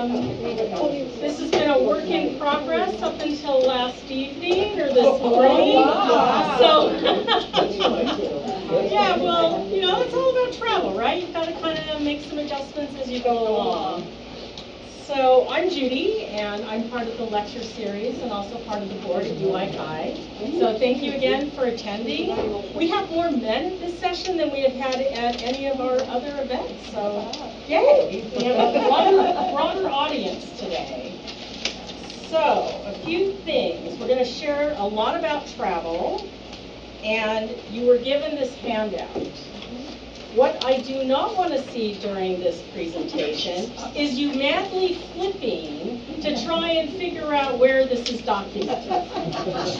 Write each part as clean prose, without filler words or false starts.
This has been a work in progress up until last evening or this morning. So, yeah, well, you know, it's all about travel, right? You've got to kind of make some adjustments as you go along. So I'm Judy, and I'm part of the lecture series and also part of the board at UI. So thank you again for attending. We have more men at this session than we have had at any of our other events. So yay, we have a broader audience today. So a few things. We're going to share a lot about travel, and you were given this handout. What I do not want to see during this presentation is you madly flipping to try and figure out where this is documented.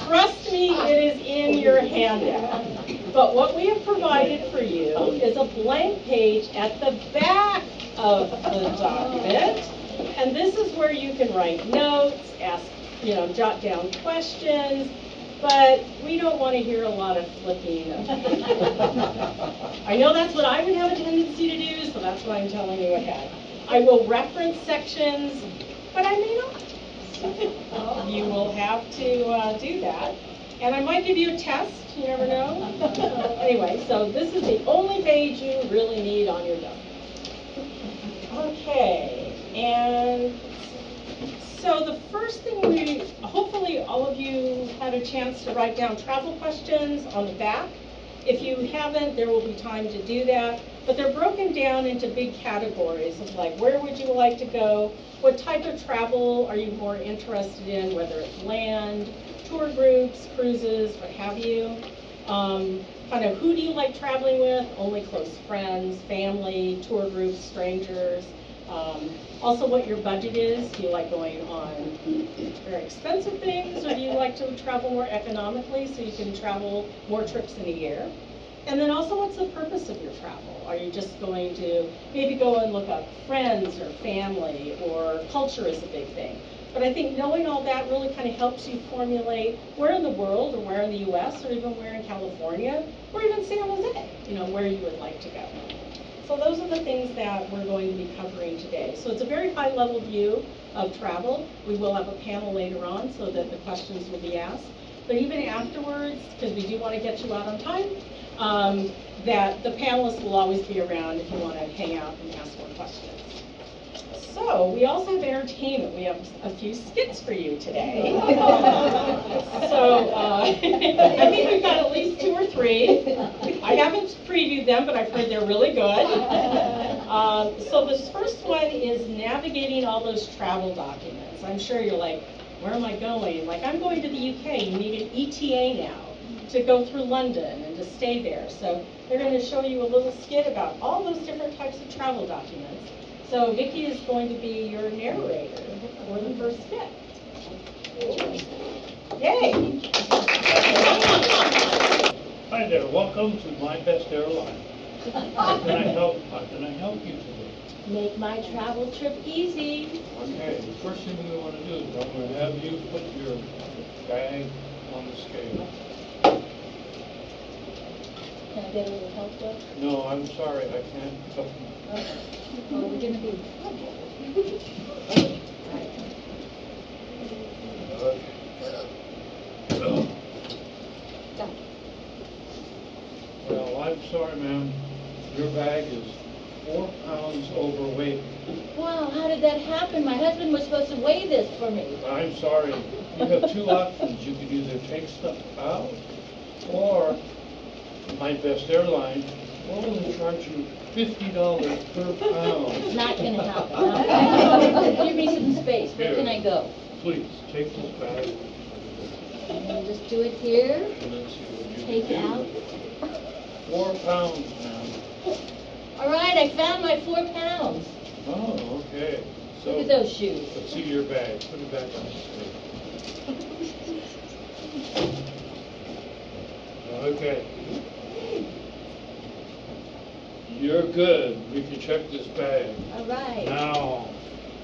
Trust me, it is in your handout. But what we have provided for you is a blank page at the back of the document. And this is where you can write notes, ask, jot down questions. But we don't want to hear a lot of flipping. I know that's what I would have a tendency to do, so that's why I'm telling you ahead. I will reference sections, but I may not. So you will have to do that. And I might give you a test, you never know. Anyway, so this is the only page you really need on your document. Okay, and so the first thing hopefully all of you had a chance to write down travel questions on the back. If you haven't, there will be time to do that. But they're broken down into big categories of like, where would you like to go? What type of travel are you more interested in, whether it's land, tour groups, cruises, what have you? Kind of who do you like traveling with? Only close friends, family, tour groups, strangers. Also what your budget is. Do you like going on very expensive things, or do you like to travel more economically so you can travel more trips in a year? And then also, what's the purpose of your travel? Are you just going to maybe go and look up friends or family, or culture is a big thing? But I think knowing all that really kind of helps you formulate where in the world, or where in the US, or even where in California, or even San Jose, where you would like to go. So those are the things that we're going to be covering today. So it's a very high-level view of travel. We will have a panel later on so that the questions will be asked. But even afterwards, because we do want to get you out on time, that the panelists will always be around if you want to hang out and ask more questions. So we also have entertainment. We have a few skits for you today. So I think we've got at least 2 or 3. I haven't previewed them, but I've heard they're really good. So this first one is navigating all those travel documents. I'm sure you're like, where am I going? Like, I'm going to the UK. You need an ETA now to go through London and to stay there. So they're going to show you a little skit about all those different types of travel documents. So Vicki is going to be your narrator for the first skit. Yay! Hi there, welcome to My Best Airline. How can I help you today? Make my travel trip easy. Okay, the first thing we want to do is I'm going to have you put your bag on the scale. Can I get a little help though? No, I'm sorry, I can't help you. Okay. Well, we're going to be Well, I'm sorry, ma'am. Your bag is 4 pounds overweight. Wow, how did that happen? My husband was supposed to weigh this for me. I'm sorry. You have 2 options. You could either take stuff out, or My Best Airline will only charge you $50 per pound. Not going to happen. Give me some space. Where can I go? Please, take this bag. And just do it here. And let's see what you Take can it do. out. 4 pounds now. All right, I found my 4 pounds. Oh, okay. So, Look at those shoes. let's see your bag. Put it back on the scale. Okay. You're good. We can check this bag. All right. Now,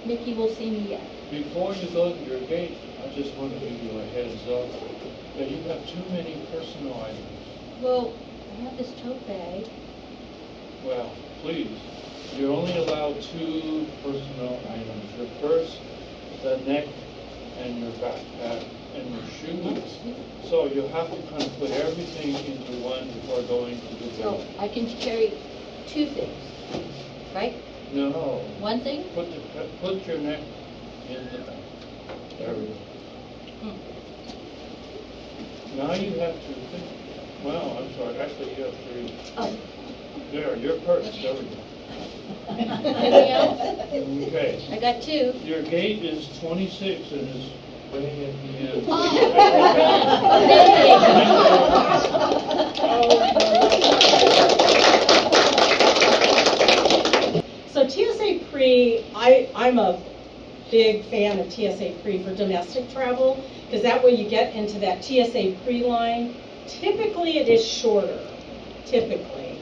Mickey will see me yet. before you go to your gate, I just want to give you a heads up that you have too many personal items. Well, I have this tote bag. Well, please, you're only allowed 2 personal items, your purse, the neck, and your backpack, and your shoes. So you have to kind of put everything into one before going to the So gate. I can carry 2 things, right? No, One thing? put your neck in the back. There we go. Now you have 2 things. Well, I'm sorry, actually you have 3. Oh. There, your purse, there we go. Anything else? Okay. I got 2. Your gate is 26 and is way at the end. So TSA Pre, I'm a big fan of TSA Pre for domestic travel, because that way you get into that TSA Pre line. Typically it is shorter, typically.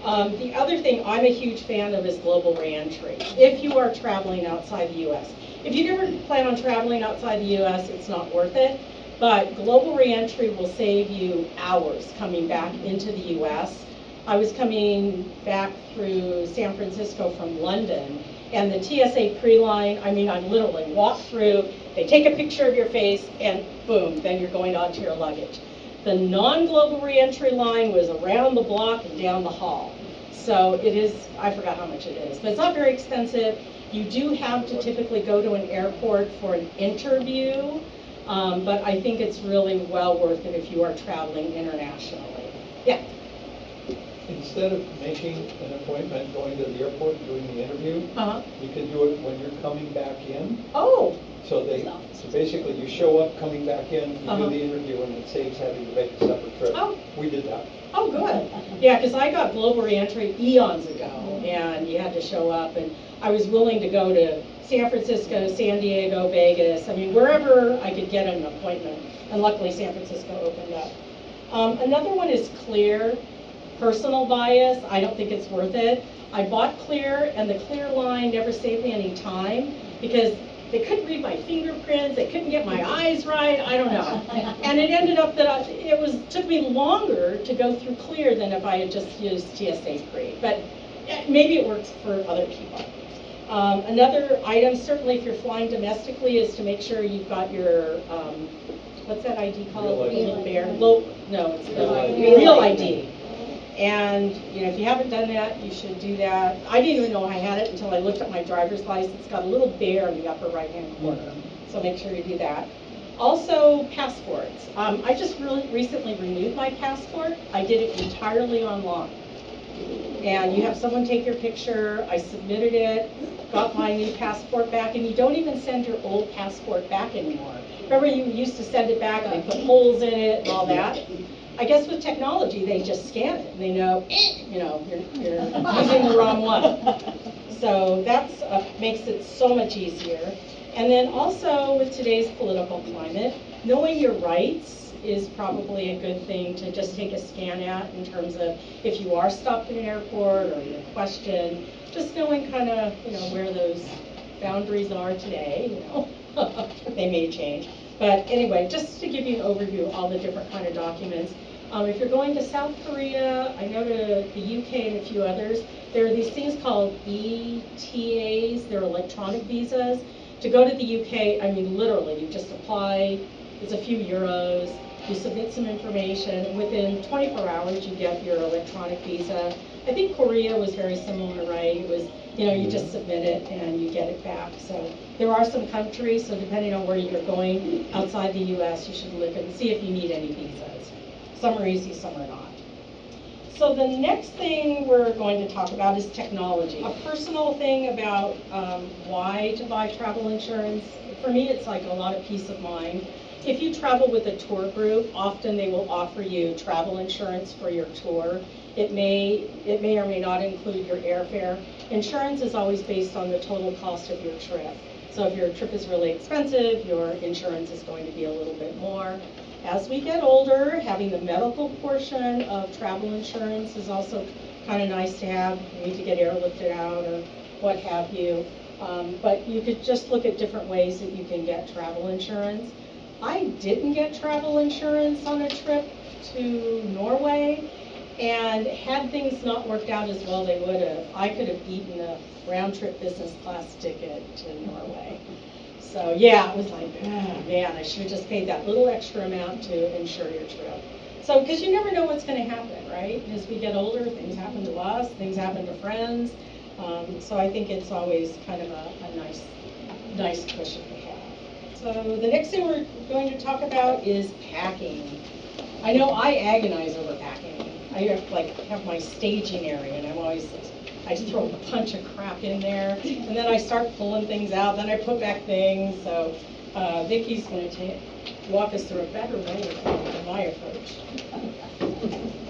The other thing I'm a huge fan of is global reentry, if you are traveling outside the U.S. If you never plan on traveling outside the U.S., it's not worth it, but global reentry will save you hours coming back into the U.S. I was coming back through San Francisco from London, and the TSA pre-line, I mean, I literally walk through, they take a picture of your face, and boom, then you're going on to your luggage. The non-global reentry line was around the block and down the hall. So it is, I forgot how much it is, but it's not very expensive. You do have to typically go to an airport for an interview, but I think it's really well worth it if you are traveling internationally. Yeah. Instead of making an appointment, going to the airport, and doing the interview, Uh-huh. you can do it when you're coming back in. Oh. So basically you show up coming back in, you Uh-huh. do the interview, and it saves having to make a separate trip. Oh. We did that. Oh, good. Yeah, because I got global reentry eons ago, and you had to show up, and I was willing to go to San Francisco, San Diego, Vegas, I mean, wherever I could get an appointment, and luckily San Francisco opened up. Another one is Clear. Personal bias, I don't think it's worth it. I bought Clear, and the Clear line never saved me any time, because they couldn't read my fingerprints, they couldn't get my eyes right, I don't know. And it ended up that took me longer to go through Clear than if I had just used TSA Pre. But maybe it works for other people. Another item, certainly if you're flying domestically, is to make sure you've got your, what's that ID called? Real ID. No, it's Real the ID. Real ID. And, you know, if you haven't done that, you should do that. I didn't even know I had it until I looked at my driver's license. It's got a little bear in the upper right-hand corner, so make sure you do that. Also, passports. I just really recently renewed my passport. I did it entirely online. And you have someone take your picture, I submitted it, got my new passport back, and you don't even send your old passport back anymore. Remember you used to send it back and they put holes in it and all that? I guess with technology, they just scan it, and they know, you know, you're using the wrong one. So that's makes it so much easier. And then also with today's political climate, knowing your rights is probably a good thing to just take a scan at, in terms of if you are stopped at an airport or you're questioned, just knowing kind of, you know, where those boundaries are today, you know. They may change. But anyway, just to give you an overview of all the different kind of documents. If you're going to South Korea, I know to the UK and a few others, there are these things called ETAs, they're electronic visas. To go to the UK, I mean literally, you just apply, it's a few euros, you submit some information, and within 24 hours you get your electronic visa. I think Korea was very similar, right? It was, you know, you just submit it and you get it back. So there are some countries, so depending on where you're going outside the US, you should look and see if you need any visas. Some are easy, some are not. So the next thing we're going to talk about is technology. A personal thing about why to buy travel insurance. For me, it's like a lot of peace of mind. If you travel with a tour group, often they will offer you travel insurance for your tour. It may or may not include your airfare. Insurance is always based on the total cost of your trip. So if your trip is really expensive, your insurance is going to be a little bit more. As we get older, having the medical portion of travel insurance is also kind of nice to have. You need to get airlifted out or what have you. But you could just look at different ways that you can get travel insurance. I didn't get travel insurance on a trip to Norway, And had things not worked out as well they would have, I could have eaten a round-trip business class ticket to Norway. So yeah, it was like, oh, man, I should have just paid that little extra amount to insure your trip. So, because you never know what's going to happen, right? As we get older, things happen to us, things happen to friends. So I think it's always kind of a nice cushion to have. So the next thing we're going to talk about is packing. I know I agonize over packing. I have my staging area, and I just throw a bunch of crap in there, and then I start pulling things out, then I put back things. So Vicky's going to walk us through a better way than my approach.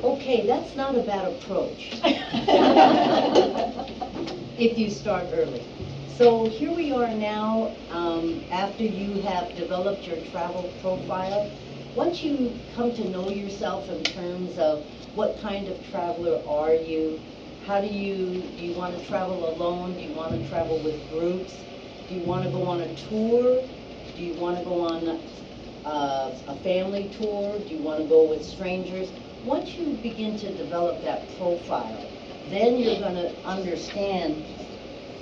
Okay, that's not a bad approach if you start early. So here we are now, after you have developed your travel profile. Once you come to know yourself in terms of what kind of traveler are you, do you want to travel alone? Do you want to travel with groups? Do you want to go on a tour? Do you want to go on a family tour? Do you want to go with strangers? Once you begin to develop that profile, then you're going to understand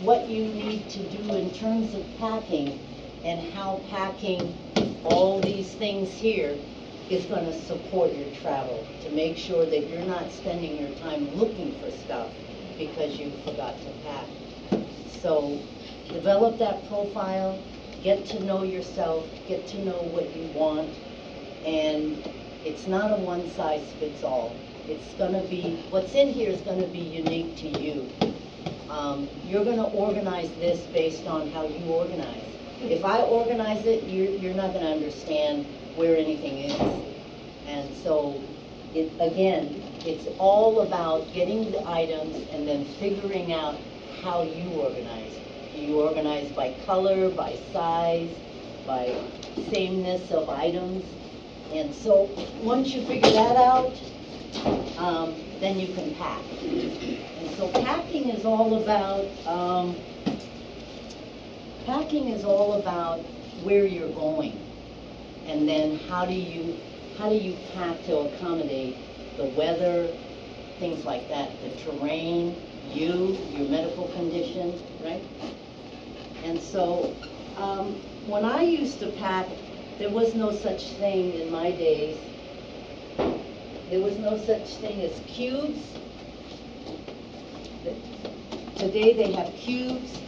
what you need to do in terms of packing and how packing all these things here is going to support your travel, to make sure that you're not spending your time looking for stuff because you forgot to pack. So develop that profile, get to know yourself, get to know what you want, and it's not a one-size-fits-all. It's going to be, what's in here is going to be unique to you. You're going to organize this based on how you organize. If I organize it, you're not going to understand where anything is. And so, again, it's all about getting the items and then figuring out how you organize. Do you organize by color, by size, by sameness of items? And so once you figure that out, then you can pack. And so packing is all about where you're going, and then how do you pack to accommodate the weather, things like that, the terrain, your medical condition, right? And so when I used to pack, there was no such thing in my days. There was no such thing as cubes. Today they have cubes.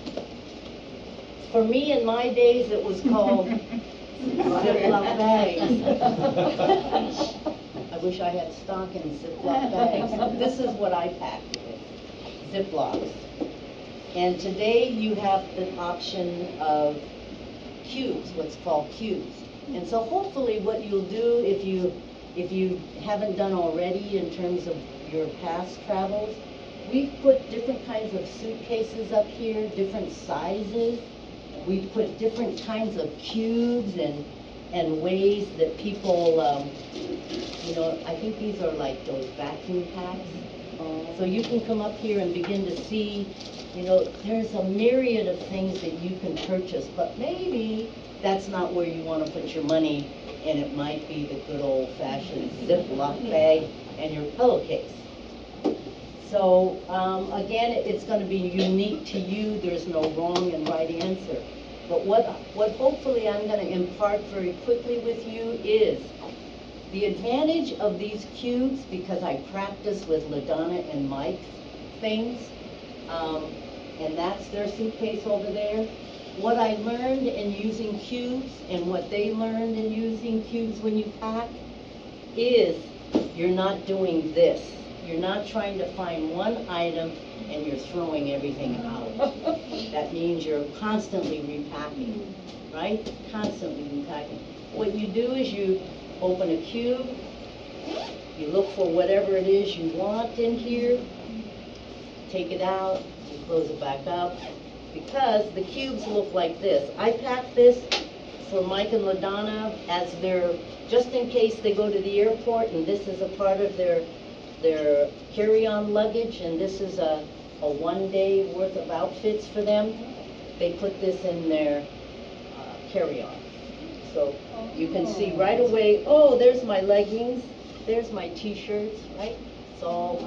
For me, in my days, it was called Ziploc bags. I wish I had stock in Ziploc bags. This is what I packed with, Ziplocs. And today you have the option of cubes, what's called cubes. And so hopefully what you'll do, if you haven't done already in terms of your past travels, we've put different kinds of suitcases up here, different sizes. We've put different kinds of cubes and ways that people, I think these are like those vacuum packs. So you can come up here and begin to see, there's a myriad of things that you can purchase, but maybe that's not where you want to put your money, and it might be the good old-fashioned Ziploc bag and your pillowcase. So again, it's going to be unique to you. There's no wrong and right answer. But what hopefully I'm going to impart very quickly with you is the advantage of these cubes, because I practice with LaDonna and Mike's things, and that's their suitcase over there. What I learned in using cubes and what they learned in using cubes when you pack is you're not doing this. You're not trying to find one item and you're throwing everything out. That means you're constantly repacking, right? Constantly repacking. What you do is you open a cube, you look for whatever it is you want in here, take it out, you close it back up, because the cubes look like this. I packed this for Mike and LaDonna as just in case they go to the airport, and this is a part of their carry-on luggage, and this is a one-day worth of outfits for them. They put this in their carry-on. So you can see right away, oh, there's my leggings, there's my t-shirts, right? It's all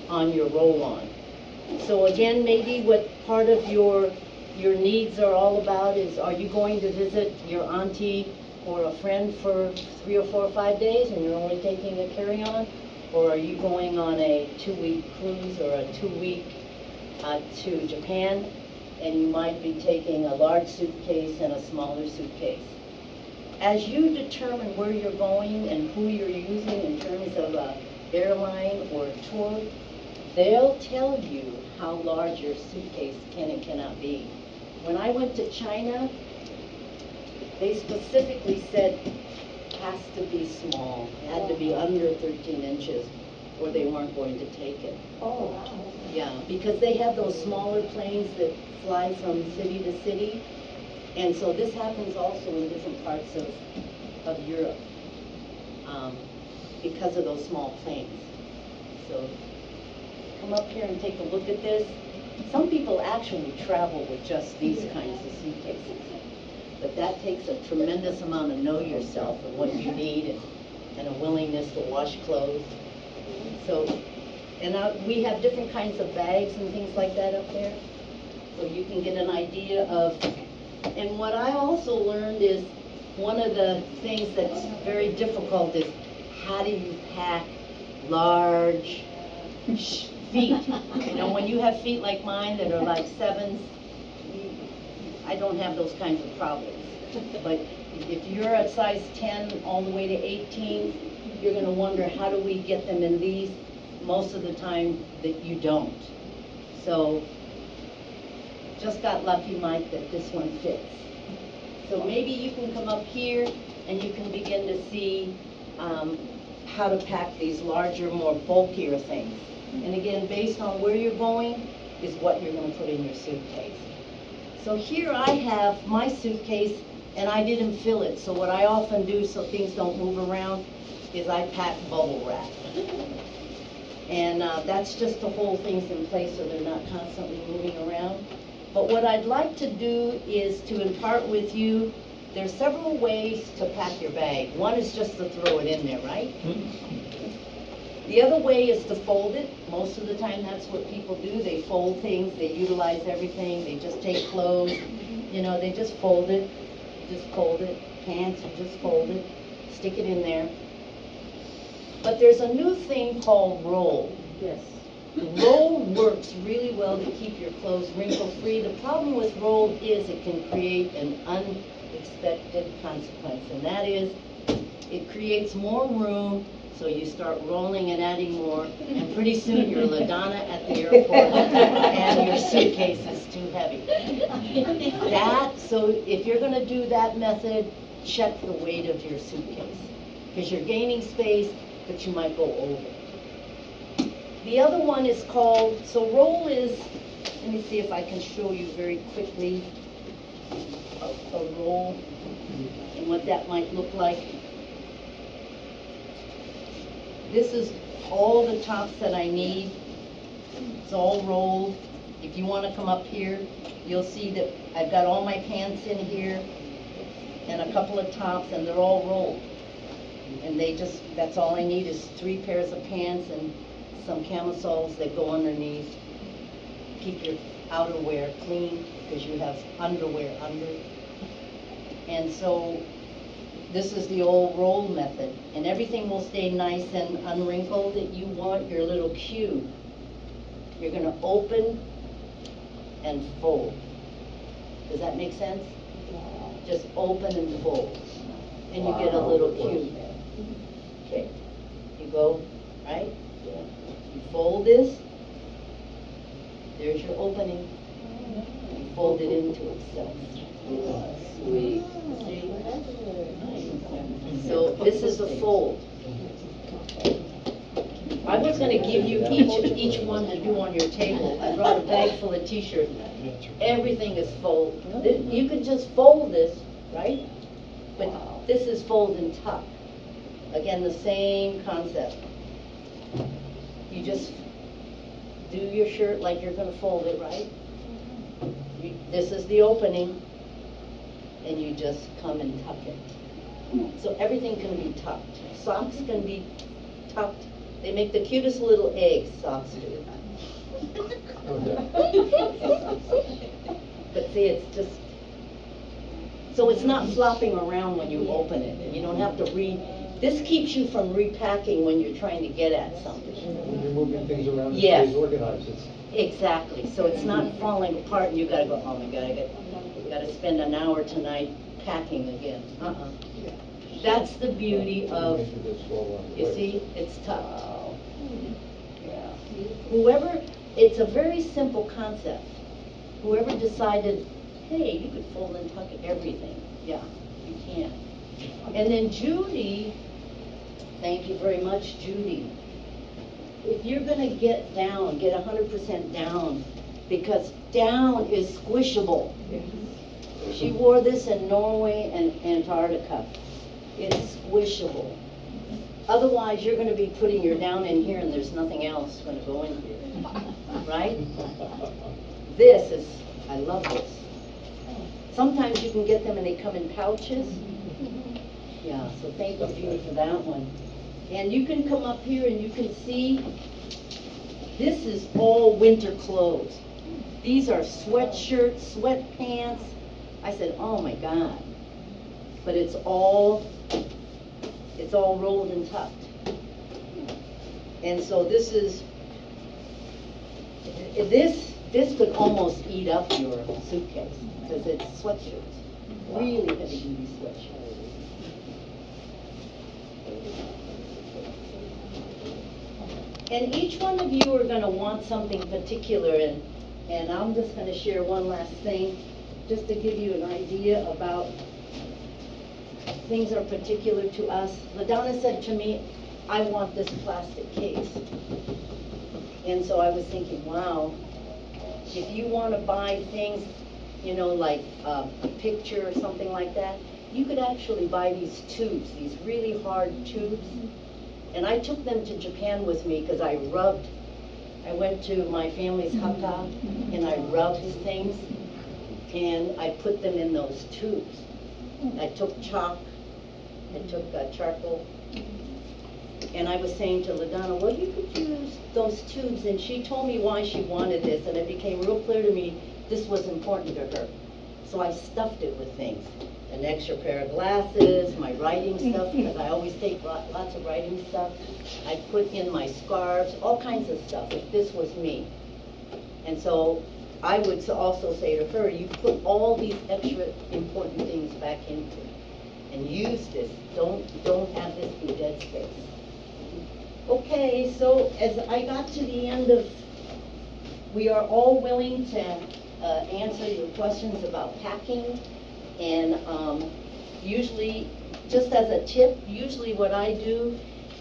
on your roll-on. So again, maybe what part of your needs are all about is, are you going to visit your auntie or a friend for 3 or 4 or 5 days and you're only taking a carry-on? Or are you going on a 2-week cruise or a 2-week to Japan, and you might be taking a large suitcase and a smaller suitcase? As you determine where you're going and who you're using in terms of an airline or a tour, they'll tell you how large your suitcase can and cannot be. When I went to China, they specifically said has to be small, had to be under 13 inches, or they weren't going to take it. Oh, wow. Yeah, because they have those smaller planes that fly from city to city, and so this happens also in different parts of Europe because of those small planes. So come up here and take a look at this. Some people actually travel with just these kinds of suitcases, but that takes a tremendous amount of know yourself and what you need and a willingness to wash clothes. So, and we have different kinds of bags and things like that up there, so you can get an idea of. And what I also learned is one of the things that's very difficult is how do you pack large feet? You know, when you have feet like mine that are like 7s, I don't have those kinds of problems. But if you're at size 10 all the way to 18, you're going to wonder, how do we get them in these? Most of the time that you don't. So just got lucky, Mike, that this one fits. So maybe you can come up here and you can begin to see how to pack these larger, more bulkier things. And again, based on where you're going is what you're going to put in your suitcase. So here I have my suitcase, and I didn't fill it. So what I often do so things don't move around is I pack bubble wrap. And that's just to hold things in place so they're not constantly moving around. But what I'd like to do is to impart with you, there's several ways to pack your bag. One is just to throw it in there, right? The other way is to fold it. Most of the time that's what people do. They fold things, they utilize everything, they just take clothes, you know, they just fold it, pants, you just fold it, stick it in there. But there's a new thing called roll. Yes. Roll works really well to keep your clothes wrinkle-free. The problem with roll is it can create an unexpected consequence, and that is it creates more room, so you start rolling and adding more, and pretty soon you're LaDonna at the airport and your suitcase is too heavy. So if you're going to do that method, check the weight of your suitcase, because you're gaining space, but you might go over. The other one is called, so roll is, let me see if I can show you very quickly a roll and what that might look like. This is all the tops that I need. It's all rolled. If you want to come up here, you'll see that I've got all my pants in here and a couple of tops, and they're all rolled. And that's all I need is 3 pairs of pants and some camisoles that go underneath. Keep your outerwear clean because you have underwear under. And so this is the old roll method, and everything will stay nice and unwrinkled. That you want your little cube. You're going to open and fold. Does that make sense? Just open and fold, and you get a little cube. Okay, you go, right? You fold this, there's your opening. You fold it into itself. Sweet. See? So this is a fold. I was going to give you each one to do on your table. I brought a bag full of t-shirts. Everything is fold. You could just fold this, right? But this is fold and tuck. Again, the same concept. You just do your shirt like you're going to fold it, right? This is the opening, and you just come and tuck it. So everything can be tucked. Socks can be tucked They make the cutest little egg socks do. But see, it's just, so it's not flopping around when you open it, and you don't have to this keeps you from repacking when you're trying to get at something. When you're moving things around, it Yes. stays organized. It's Exactly, so it's not falling apart and you gotta go, oh my God, I gotta spend an hour tonight packing again. That's the beauty of, making this fall on you place. see, it's tucked. Yeah. Whoever, it's a very simple concept. Whoever decided, hey, you could fold and tuck everything, yeah, you can. And then Judy, thank you very much, Judy. If you're gonna get down, get 100% down, because down is squishable. She wore this in Norway and Antarctica. It's squishable. Otherwise, you're gonna be putting your down in here and there's nothing else gonna go in here, right? This is, I love this. Sometimes you can get them and they come in pouches. Yeah, so thank you, Judy, for that one. And you can come up here and you can see, this is all winter clothes. These are sweatshirts, sweatpants. I said, oh my God. But it's all rolled and tucked. And so this could almost eat up your suitcase, because it's sweatshirts, really heavy duty sweatshirts. And each one of you are gonna want something particular, and I'm just gonna share one last thing, just to give you an idea about things that are particular to us. LaDonna said to me, I want this plastic case. And so I was thinking, wow, if you wanna buy things, you know, like a picture or something like that, you could actually buy these tubes, these really hard tubes. And I took them to Japan with me because I went to my family's haka and I rubbed things and I put them in those tubes. I took chalk, I took charcoal, and I was saying to LaDonna, well, you could use those tubes, and she told me why she wanted this, and it became real clear to me this was important to her. So I stuffed it with things. An extra pair of glasses, my writing stuff, because I always take lots of writing stuff. I put in my scarves, all kinds of stuff, if this was me. And so I would also say to her, you put all these extra important things back into it and use this. Don't have this be dead space. Okay, so as I got to the end of, we are all willing to answer your questions about packing. And usually, just as a tip, usually what I do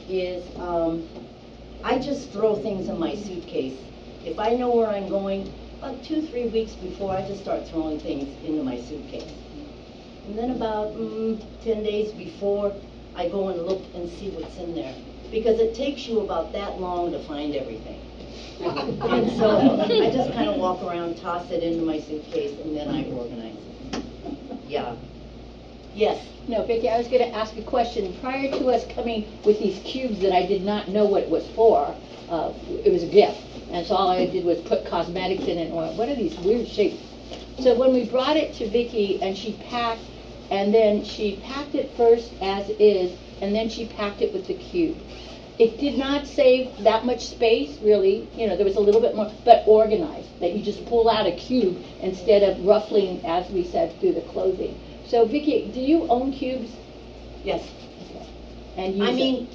is I just throw things in my suitcase. If I know where I'm going, about 2-3 weeks before, I just start throwing things into my suitcase. And then about 10 days before, I go and look and see what's in there. Because it takes you about that long to find everything. And so I just kind of walk around, toss it into my suitcase, and then I organize it. Yeah. Yes. No, Vicki, I was going to ask a question. Prior to us coming with these cubes that I did not know what it was for, it was a gift. And so all I did was put cosmetics in it and went, what are these weird shapes? So when we brought it to Vicki and she packed, and then she packed it first as is, and then she packed it with the cube. It did not save that much space, really. You know, there was a little bit more, but organized, that you just pull out a cube instead of ruffling, as we said, through the clothing. So, Vicki, do you own cubes? Yes. Okay. And use I them? mean,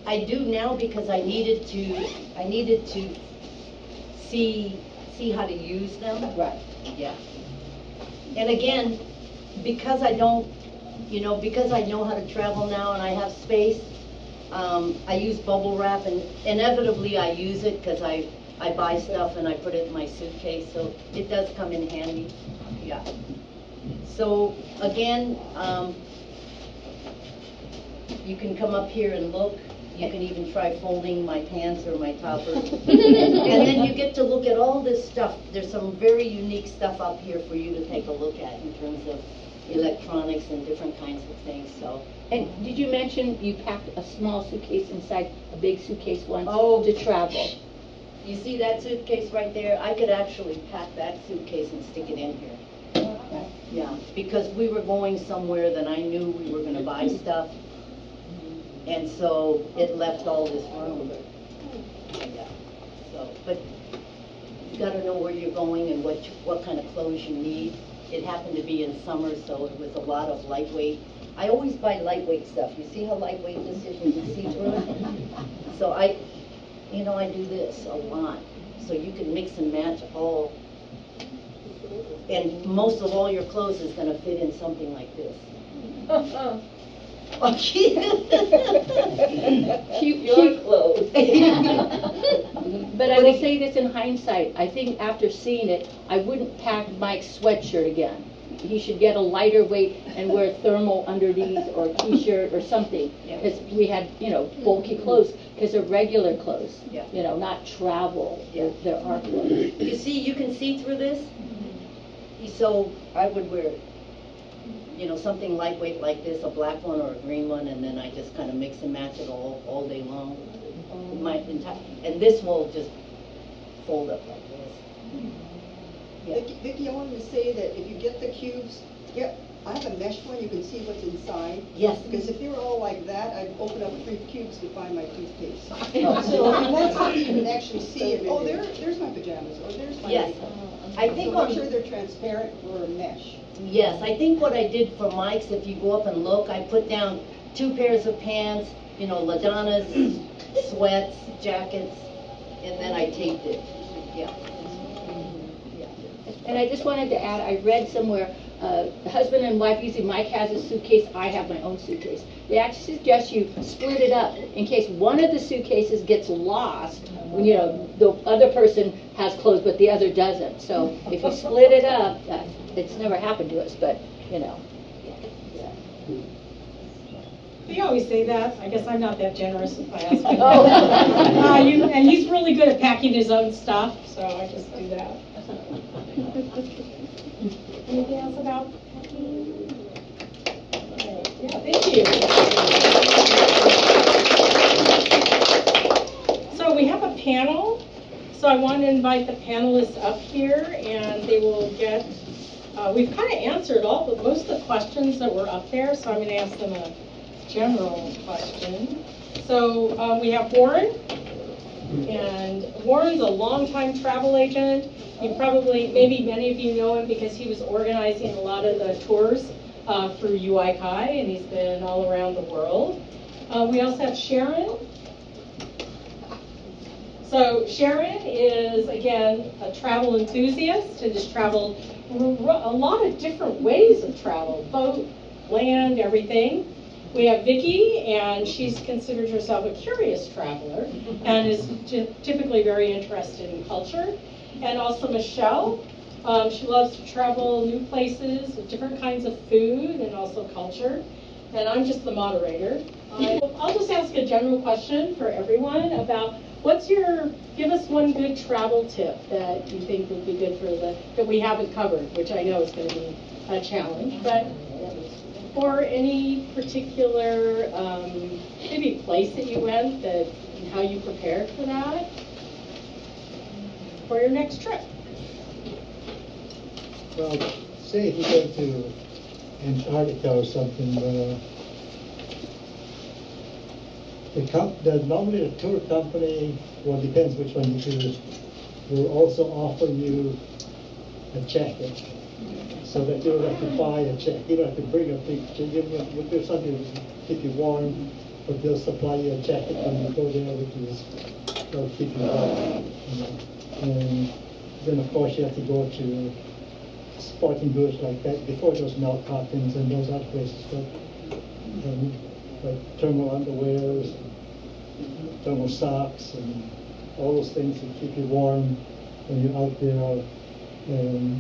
I do now because I needed to see how to use them. Right. Yeah. And again, because I don't, because I know how to travel now and I have space, I use bubble wrap, and inevitably I use it because I buy stuff and I put it in my suitcase, so it does come in handy. Yeah. So again, you can come up here and look. You can even try folding my pants or my topper. And then you get to look at all this stuff. There's some very unique stuff up here for you to take a look at in terms of electronics and different kinds of things, so. And did you mention you packed a small suitcase inside a big suitcase once Oh. to travel? You see that suitcase right there? I could actually pack that suitcase and stick it in here. Yeah, because we were going somewhere that I knew we were gonna buy stuff. And so it left all this room. Yeah. So, but you gotta know where you're going and what kind of clothes you need. It happened to be in summer, so it was a lot of lightweight. I always buy lightweight stuff. You see how lightweight this is? You can see through it. So I do this a lot. So you can mix and match all. And most of all your clothes is gonna fit in something like this. Okay. Cute clothes. But I will say this in hindsight, I think after seeing it, I wouldn't pack Mike's sweatshirt again. He should get a lighter weight and wear thermal underneath or a t-shirt or something. Because we had, bulky clothes, because they're regular clothes, Yeah. Not travel. Yeah. They're our clothes. You see, you can see through this. So I would wear, something lightweight like this, a black one or a green one, and then I just kind of mix and match it all day long. And this will just fold up like this. Yeah. Vicki, I wanted to say that if you get the cubes, I have a mesh one, you can see what's inside. Yes. Because if they were all like that, I'd open up 3 cubes to find my toothpaste. Oh. So I want something you can actually see. There's my pajamas, or there's my Yes. makeup. I think So on make sure they're transparent or a mesh. Yes, I think what I did for Mike's, if you go up and look, I put down 2 pairs of pants, LaDonna's, sweats, jackets, and then I taped it. Yeah. And I just wanted to add, I read somewhere, husband and wife, usually Mike has a suitcase, I have my own suitcase. They actually suggest you split it up in case one of the suitcases gets lost when, the other person has clothes but the other doesn't. So if you split it up, it's never happened to us, but, We always say that. I guess I'm not that generous if I ask him. Oh. And he's really good at packing his own stuff, so I just do that. Anything else about packing? Okay. Yeah, thank you. So we have a panel. So I want to invite the panelists up here, and they will get. We've kind of answered most of the questions that were up there, so I'm going to ask them a general question. So we have Warren, and Warren's a longtime travel agent. Maybe many of you know him because he was organizing a lot of the tours for UICI, and he's been all around the world. We also have Sharon. So Sharon is, again, a travel enthusiast and has traveled a lot of different ways of travel, boat, land, everything. We have Vicki, and she's considered herself a curious traveler and is typically very interested in culture. And also Michelle, she loves to travel new places with different kinds of food and also culture. And I'm just the moderator. I'll just ask a general question for everyone about give us one good travel tip that you think would be good that we haven't covered, which I know is going to be a challenge, but for any particular maybe place that you went and how you prepared for that for your next trip. Well, say if you go to Antarctica or something, normally the tour company, well, depends which one you choose, will also offer you a jacket, so that you don't have to buy a jacket. You don't have to bring a big jacket. You'll do something to keep you warm, but they'll supply you a jacket when you go there, which will keep you warm. And then, of course, you have to go to sporting goods like that. Before those milk cartons and those other places, but like thermal underwears, thermal socks, and all those things to keep you warm when you're out there.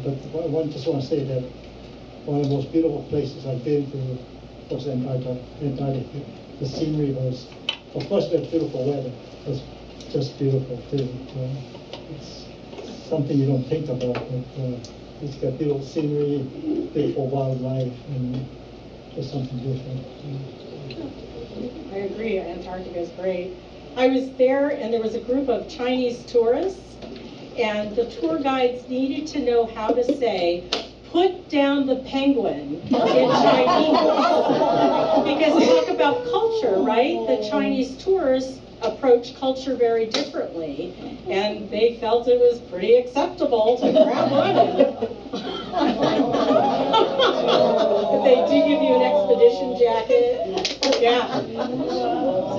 But I just want to say that one of the most beautiful places I've been to was Antarctica. The scenery was, of course, we had beautiful weather. It was just beautiful too. It's something you don't think about, but It's got beautiful scenery, beautiful wildlife, and just something different. I agree, Antarctica is great. I was there and there was a group of Chinese tourists and the tour guides needed to know how to say, "Put down the penguin" in Chinese. Because talk about culture, right? The Chinese tourists approach culture very differently, and they felt it was pretty acceptable to grab women. They do give you an expedition jacket. Yeah.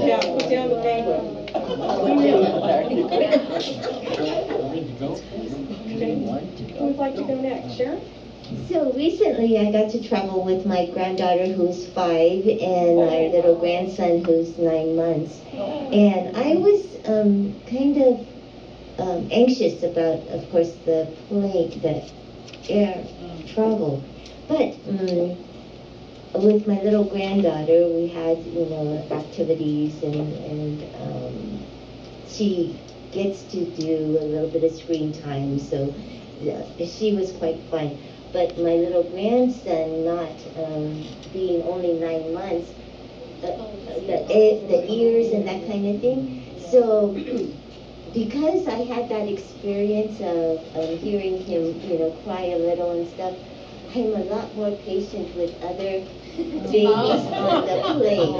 Yeah, put down the penguin. Who would like to go next? Sharon? So recently I got to travel with my granddaughter who's 5 and our little grandson who's 9 months. And I was kind of anxious about, of course, the air travel. But with my little granddaughter, we had, activities and she gets to do a little bit of screen time, so she was quite fun. But my little grandson, not being only 9 months, the ears and that kind of thing. So because I had that experience of hearing him, cry a little and stuff, I'm a lot more patient with other babies on the plane.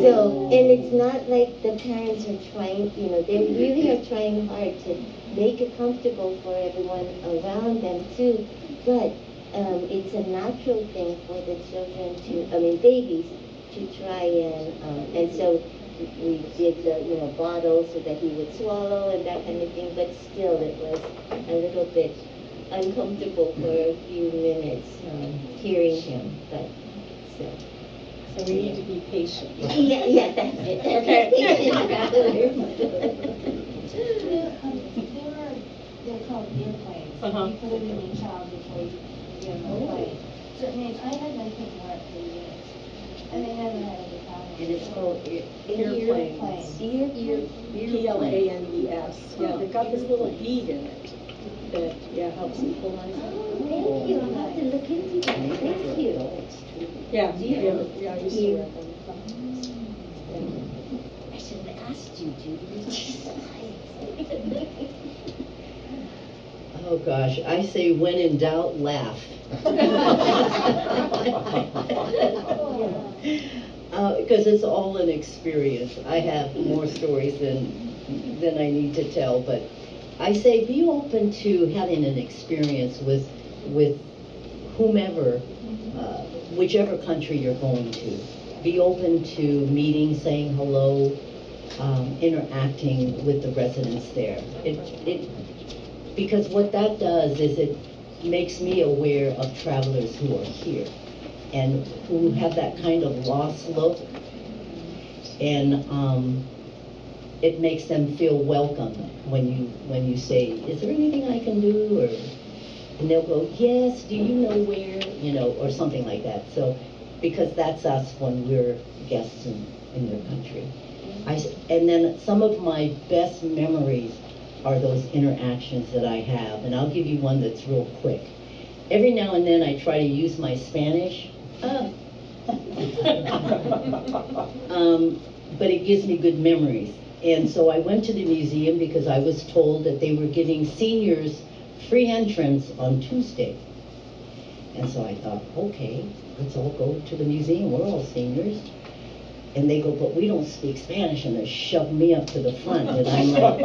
So, and it's not like the parents are trying, they really are trying hard to make it comfortable for everyone around them too. But it's a natural thing for the children babies to try and so we did the, bottle so that he would swallow and that kind of thing, but still it was a little bit uncomfortable for a few minutes hearing him, but so. So we need to be patient. Yeah, that's it. Okay. They're called airplanes. Uh-huh. You put them in your child before you get on the plane. So it means I had my kids work for years, and they never had any problems. And it's called Airplanes. Planes. Yeah, they've got this little bead in it that, helps them pull on. Thank you, I'll have to look into that, thank you. Yeah, I used to wear them. I should have asked you, Judy. Oh, gosh, I say when in doubt, laugh. Because it's all an experience. I have more stories than I need to tell, but I say be open to having an experience with whomever, whichever country you're going to. Be open to meeting, saying hello, interacting with the residents there. Because what that does is it makes me aware of travelers who are here and who have that kind of lost look, and it makes them feel welcome when you say, "Is there anything I can do?" And they'll go, "Yes, do you know where?" Or something like that. So, because that's us when we're guests in their country. And then some of my best memories are those interactions that I have, and I'll give you one that's real quick. Every now and then I try to use my Spanish, but it gives me good memories. And so I went to the museum because I was told that they were giving seniors free entrance on Tuesday. And so I thought, okay, let's all go to the museum, we're all seniors. And they go, "But we don't speak Spanish," and they shove me up to the front. And I'm like,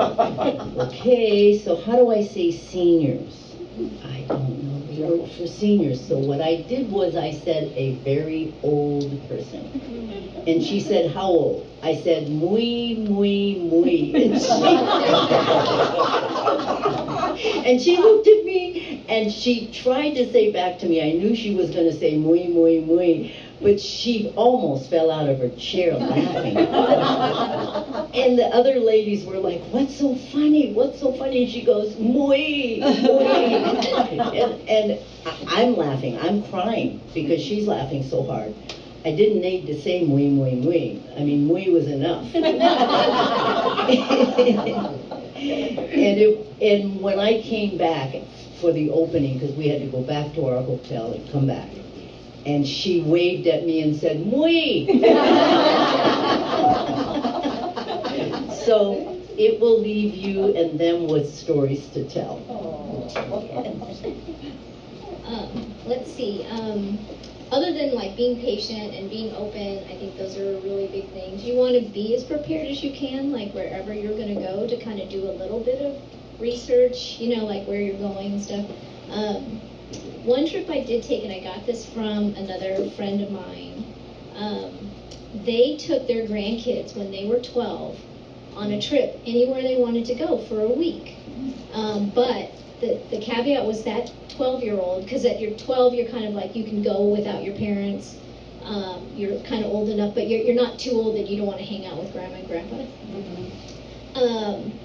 okay, so how do I say seniors? I don't know the word for seniors. So what I did was I said a very old person. And she said, "How old?" I said, "Muy, muy, muy." And she looked at me and she tried to say back to me, I knew she was going to say muy, muy, muy. But she almost fell out of her chair laughing. And the other ladies were like, "What's so funny? What's so funny?" And she goes, "Muy, muy." And I'm laughing. I'm crying because she's laughing so hard. I didn't need to say muy, muy, muy. I mean, muy was enough. And when I came back, for the opening, because we had to go back to our hotel and come back. And she waved at me and said, "Muy!" So it will leave you and them with stories to tell. Let's see. Other than like being patient and being open, I think those are really big things. You want to be as prepared as you can, like wherever you're going to go, to kind of do a little bit of research, you know, like where you're going and stuff. One trip I did take, and I got this from another friend of mine, they took their grandkids when they were 12 on a trip anywhere they wanted to go for a week. But the caveat was that 12-year-old, because at your 12, you're kind of like, you can go without your parents. You're kind of old enough, but you're not too old that you don't want to hang out with grandma and grandpa.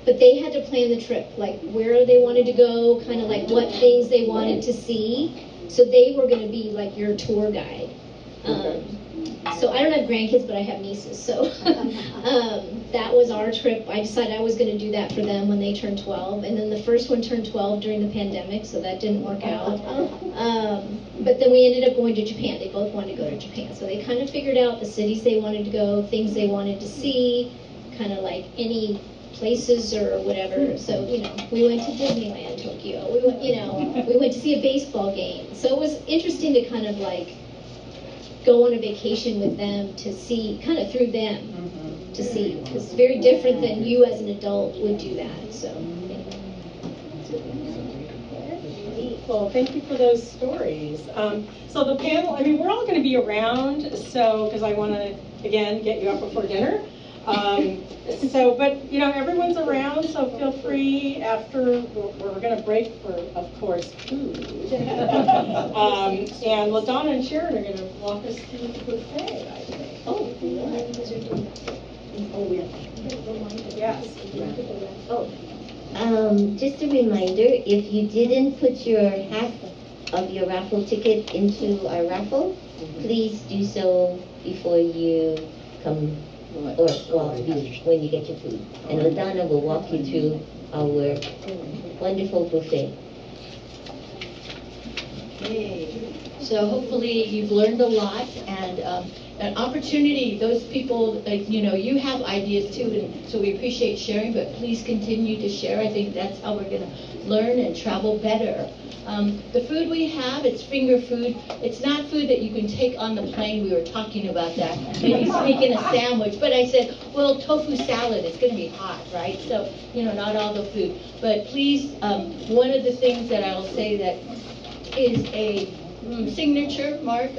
But they had to plan the trip, like where they wanted to go, kind of like what things they wanted to see. So they were going to be like your tour guide. So I don't have grandkids, but I have nieces. So that was our trip. I decided I was going to do that for them when they turned 12. And then the first one turned 12 during the pandemic, so that didn't work out. But then we ended up going to Japan. They both wanted to go to Japan. So they kind of figured out the cities they wanted to go, things they wanted to see, kind of like any places or whatever. So, you know, we went to Disneyland, Tokyo. We went, you know, we went to see a baseball game. So it was interesting to kind of like go on a vacation with them to see, kind of through them to see. It's very different than you as an adult would do that. So, Well, thank you for those stories. So the panel, I mean, we're all going to be around, so, because I want to, again, get you up before dinner. But, you know, everyone's around, so feel free after, we're going to break for, of course, food. And LaDonna and Sharon are going to walk us through the buffet, I think. Oh, Yes. just a reminder, if you didn't put your half of your raffle ticket into our raffle, please do so before you come, or when you get your food. And LaDonna will walk you through our wonderful buffet. So hopefully you've learned a lot, and an opportunity, those people, you know, you have ideas too, and so we appreciate sharing, but please continue to share. I think that's how we're going to learn and travel better. The food we have, it's finger food. It's not food that you can take on the plane. We were talking about that. Maybe sneak in a sandwich. But I said, well, tofu salad, it's going to be hot, right? So, you know, not all the food. But please, one of the things that I'll say that is a signature, Mark,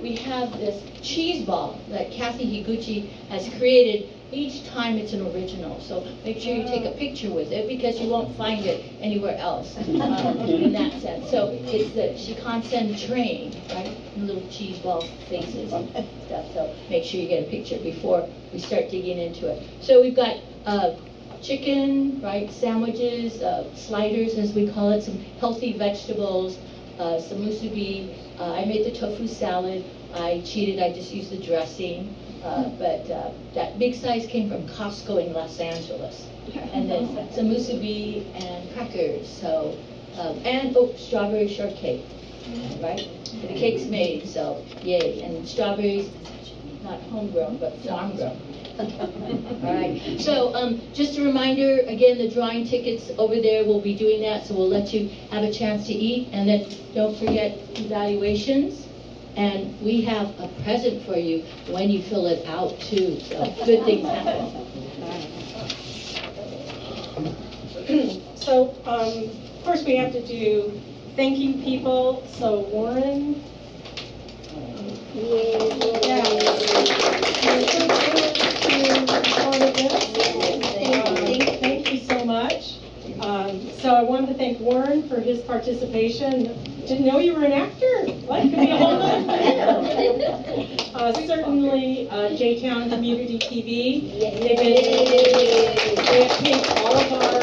we have this cheese ball that Kathy Higuchi has created. Each time it's an original, so make sure you take a picture with it because you won't find it anywhere else in that sense. So it's the Shikansen train, right? Little cheese ball faces and stuff. So make sure you get a picture before we start digging into it. So we've got chicken, right? Sandwiches, sliders as we call it, some healthy vegetables, some musubi. I made the tofu salad. I cheated. I just used the dressing. But that big size came from Costco in Los Angeles. And then some musubi and crackers. So, and strawberry shortcake, right? The cake's made, so yay. And strawberries, not homegrown, but farm-grown. All right. So just a reminder, again, the drawing tickets over there, we'll be doing that, so we'll let you have a chance to eat. And then don't forget evaluations. And we have a present for you when you fill it out, too. So good things happen. So, of course, we have to do thanking people. So, Warren. Thank you so much. So I wanted to thank Warren for his participation. Didn't know you were an actor. What? Could be a whole other career. Certainly, J-Town Community TV. They have taped all of our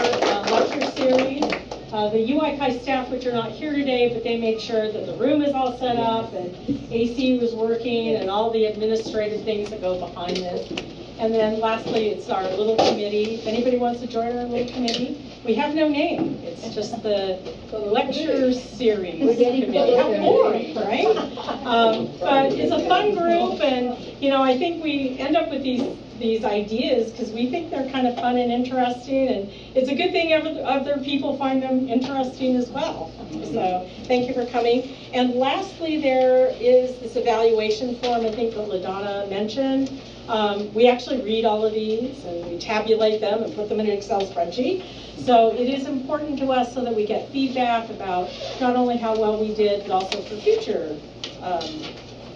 lecture series. The UI Chi staff, which are not here today, but they made sure that the room is all set up and AC was working and all the administrative things that go behind this. And then lastly, it's our little committee. If anybody wants to join our little committee, We have no name. It's just the lecture series We're getting committee. How closer. boring, right? But it's a fun group, and I think we end up with these ideas because we think they're kind of fun and interesting, and it's a good thing other people find them interesting as well. So thank you for coming. And lastly, there is this evaluation form I think that LaDonna mentioned. We actually read all of these and we tabulate them and put them in an Excel spreadsheet. So it is important to us so that we get feedback about not only how well we did, but also for future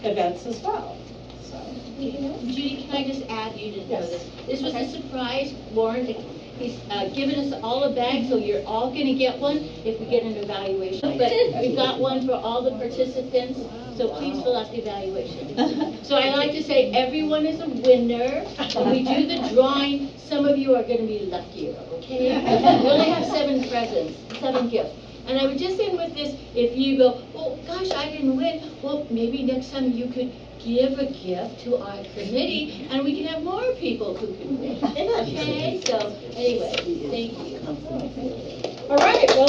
events as well. So. Judy, can I just add, you didn't know Yes. this. This was a surprise. Warren, he's given us all a bag, so you're all going to get one if we get an evaluation. But we've got one for all the participants, so please fill out the evaluation. So I like to say everyone is a winner. When we do the drawing, some of you are going to be luckier, okay? We only have 7 presents, 7 gifts. And I would just end with this, if you go, oh gosh, I didn't win, well, maybe next time you could give a gift to our committee, and we can have more people who can win. Okay, so anyway, thank you. All right, well,